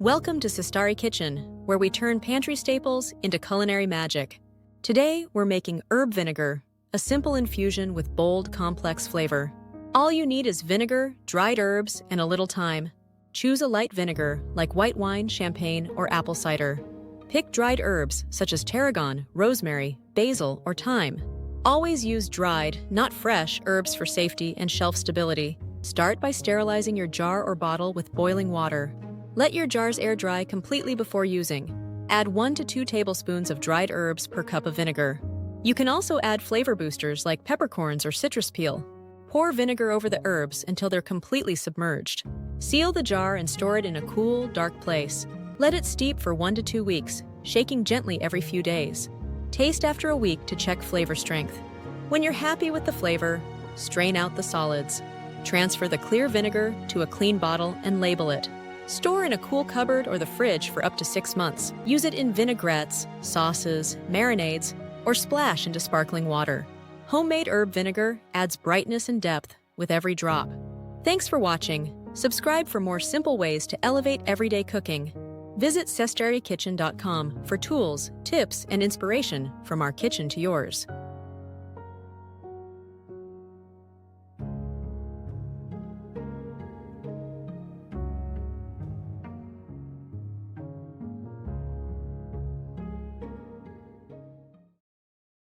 Welcome to Sistari Kitchen, where we turn pantry staples into culinary magic. Today, we're making herb vinegar, a simple infusion with bold, complex flavor. All you need is vinegar, dried herbs, and a little thyme. Choose a light vinegar, like white wine, champagne, or apple cider. Pick dried herbs, such as tarragon, rosemary, basil, or thyme. Always use dried, not fresh, herbs for safety and shelf stability. Start by sterilizing your jar or bottle with boiling water. Let your jars air dry completely before using. Add 1 to 2 tablespoons of dried herbs per cup of vinegar. You can also add flavor boosters like peppercorns or citrus peel. Pour vinegar over the herbs until they're completely submerged. Seal the jar and store it in a cool, dark place. Let it steep for 1 to 2 weeks, shaking gently every few days. Taste after a week to check flavor strength. When you're happy with the flavor, strain out the solids. Transfer the clear vinegar to a clean bottle and label it. Store in a cool cupboard or the fridge for up to 6 months. Use it in vinaigrettes, sauces, marinades, or splash into sparkling water. Homemade herb vinegar adds brightness and depth with every drop. Thanks for watching. Subscribe for more simple ways to elevate everyday cooking. Visit sistarikitchen.com for tools, tips, and inspiration from our kitchen to yours.